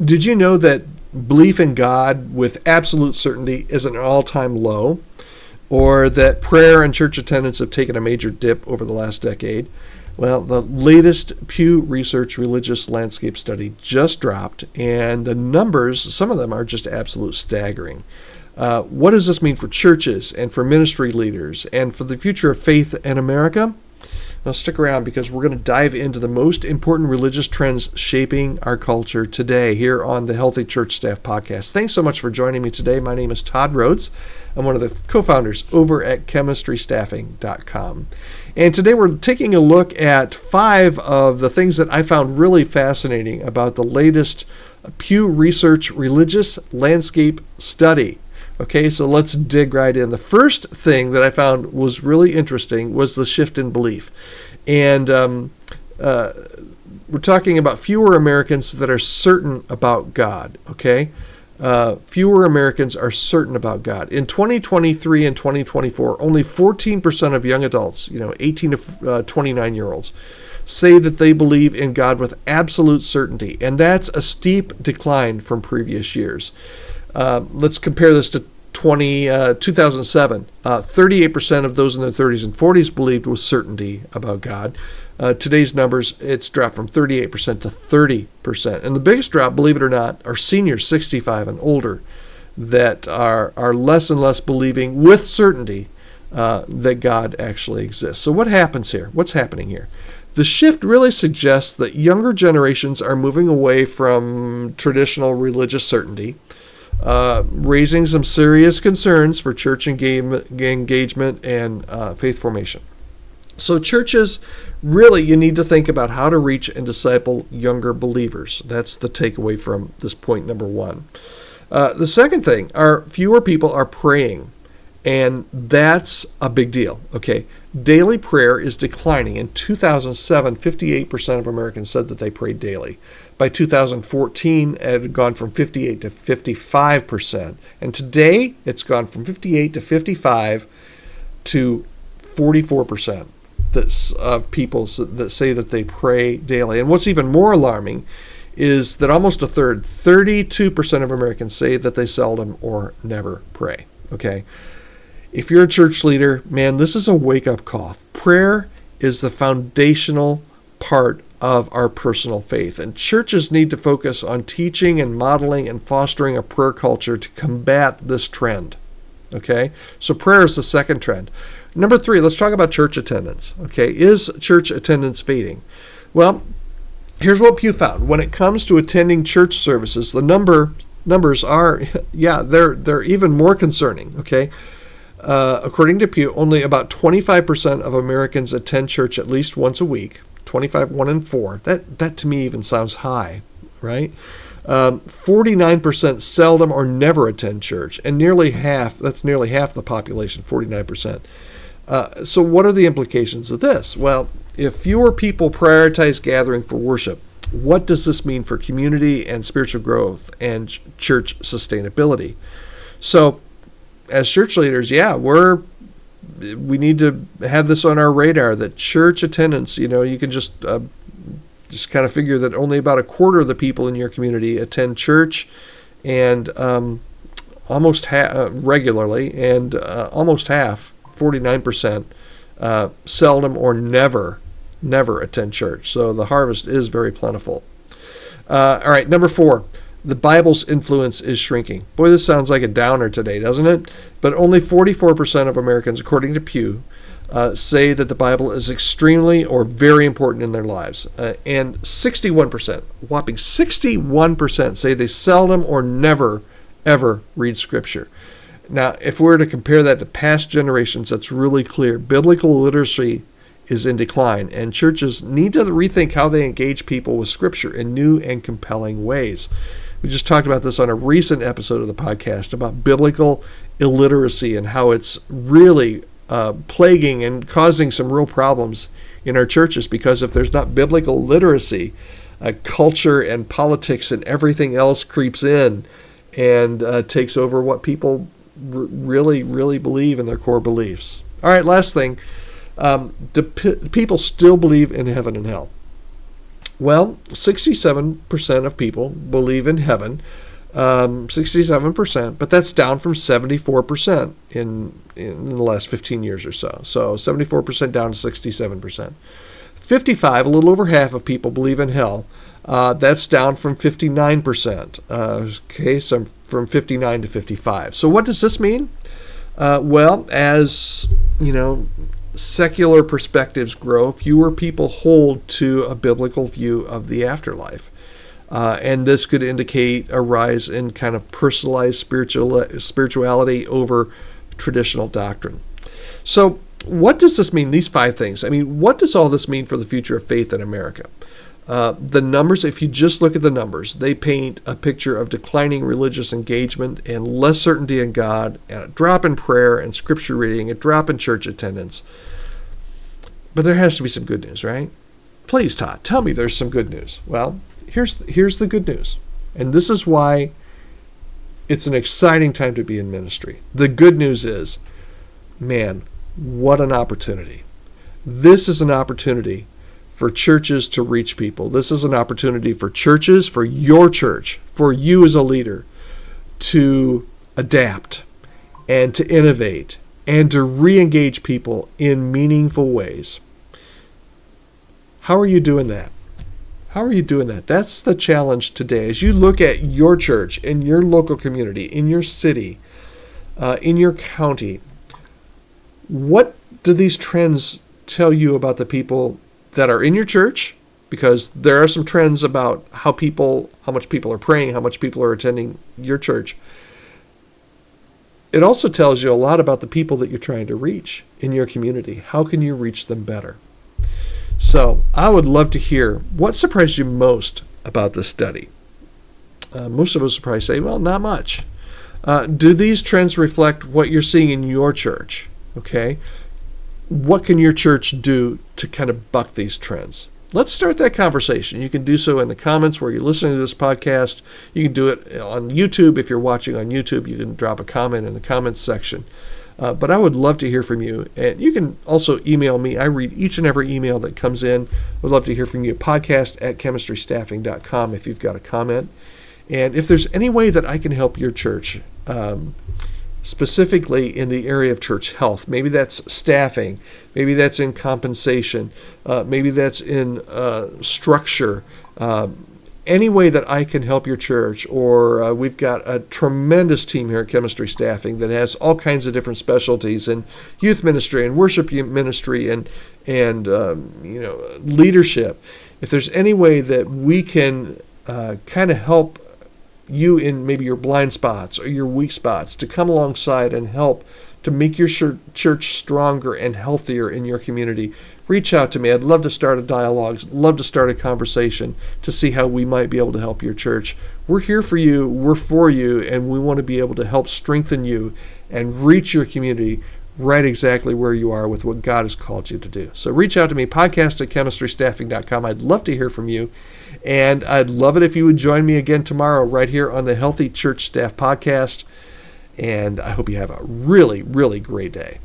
Did you know that belief in God with absolute certainty is an all-time low? Or that prayer and church attendance have taken a major dip over the last decade? Well, the latest Pew Research religious landscape study just dropped, and the numbers, some of them are just absolute staggering. What does this mean for churches and for ministry leaders and for the future of faith in America? Now stick around, because we're going to dive into the most important religious trends shaping our culture today here on the Healthy Church Staff Podcast. Thanks so much for joining me today. My name is Todd Rhodes. I'm one of the co-founders over at chemistrystaffing.com. And today we're taking a look at 5 of the things that I found really fascinating about the latest Pew Research religious landscape study. Okay, so let's dig right in. The first thing that I found was really interesting was the shift in belief. And we're talking about fewer Americans that are certain about God, okay? Fewer Americans are certain about God. In 2023 and 2024, only 14% of young adults, 18 to 29-year-olds, say that they believe in God with absolute certainty. And that's a steep decline from previous years. Let's compare this to 2007. 38% of those in their 30s and 40s believed with certainty about God. Today's numbers, it's dropped from 38% to 30%. And the biggest drop, believe it or not, are seniors 65 and older that are less and less believing with certainty that God actually exists. So what happens here? What's happening here? The shift really suggests that younger generations are moving away from traditional religious certainty, raising some serious concerns for church engagement and faith formation. So churches, really, you need to think about how to reach and disciple younger believers. That's the takeaway from this point number 1. The second thing are fewer people are praying, and that's a big deal, okay? Daily prayer is declining. In 2007, 58% of Americans said that they prayed daily. By 2014, it had gone from 58 to 55%. And today, it's gone from 58 to 55 to 44% of people that say that they pray daily. And what's even more alarming is that almost a third, 32% of Americans say that they seldom or never pray, okay? If you're a church leader, man, this is a wake-up call. Prayer is the foundational part of our personal faith, and churches need to focus on teaching and modeling and fostering a prayer culture to combat this trend. Okay? So prayer is the second trend. Number 3, let's talk about church attendance. Okay? Is church attendance fading? Well, here's what Pew found. When it comes to attending church services, the numbers are, they're even more concerning. Okay? According to Pew, only about 25% of Americans attend church at least once a week. 25, 1 in 4. That to me even sounds high, right? 49% seldom or never attend church, and nearly half the population, 49%. So what are the implications of this? Well, if fewer people prioritize gathering for worship, what does this mean for community and spiritual growth and church sustainability? So as church leaders, we need to have this on our radar, that church attendance, you can just kind of figure that only about a quarter of the people in your community attend church, and almost regularly, and almost half, 49%, seldom or never attend church. So the harvest is very plentiful. All right, number 4. The Bible's influence is shrinking. Boy, this sounds like a downer today, doesn't it? But only 44% of Americans, according to Pew, say that the Bible is extremely or very important in their lives. And 61%, whopping 61%, say they seldom or never, ever read Scripture. Now, if we were to compare that to past generations, that's really clear. Biblical literacy is in decline, and churches need to rethink how they engage people with Scripture in new and compelling ways. We just talked about this on a recent episode of the podcast about biblical illiteracy and how it's really plaguing and causing some real problems in our churches, because if there's not biblical literacy, culture and politics and everything else creeps in and takes over what people really believe in their core beliefs. All right, last thing. Do people still believe in heaven and hell? Well, 67% of people believe in heaven, 67%, but that's down from 74% in the last 15 years or so. So 74% down to 67%. 55, a little over half of people believe in hell. That's down from 59%. Okay, so from 59 to 55. So what does this mean? Well, as secular perspectives grow, fewer people hold to a biblical view of the afterlife. And this could indicate a rise in kind of personalized spirituality over traditional doctrine. So what does this mean, these 5 things? I mean, what does all this mean for the future of faith in America? The numbers, if you just look at the numbers, they paint a picture of declining religious engagement and less certainty in God, and a drop in prayer and scripture reading, a drop in church attendance. But there has to be some good news, right? Please, Todd, tell me there's some good news. Well, here's the good news. And this is why it's an exciting time to be in ministry. The good news is, man, what an opportunity. This is an opportunity for churches to reach people. This is an opportunity for churches, for your church, for you as a leader, to adapt and to innovate and to re-engage people in meaningful ways. How are you doing that? How are you doing that? That's the challenge today. As you look at your church, in your local community, in your city, in your county, what do these trends tell you about the people that are in your church? Because there are some trends about how much people are praying, how much people are attending your church. It also tells you a lot about the people that you're trying to reach in your community. How can you reach them better? So I would love to hear what surprised you most about this study. Most of us would probably say, well, not much. Do these trends reflect what you're seeing in your church? Okay. What can your church do to kind of buck these trends? Let's start that conversation. You can do so in the comments where you're listening to this podcast. You can do it on YouTube. If you're watching on YouTube, you can drop a comment in the comments section. But I would love to hear from you. And you can also email me. I read each and every email that comes in. Would love to hear from you. podcast@chemistrystaffing.com if you've got a comment. And if there's any way that I can help your church, specifically in the area of church health. Maybe that's staffing. Maybe that's in compensation. Maybe that's in structure. Any way that I can help your church, or we've got a tremendous team here at Chemistry Staffing that has all kinds of different specialties in youth ministry and worship ministry and leadership. If there's any way that we can kind of help you in maybe your blind spots or your weak spots, to come alongside and help to make your church stronger and healthier in your community, reach out to me. I'd love to start a dialogue, love to start a conversation to see how we might be able to help your church. We're here for you, we're for you, and we want to be able to help strengthen you and reach your community right exactly where you are with what God has called you to do. So reach out to me, podcast@chemistrystaffing.com. I'd love to hear from you. And I'd love it if you would join me again tomorrow right here on the Healthy Church Staff Podcast. And I hope you have a really, really great day.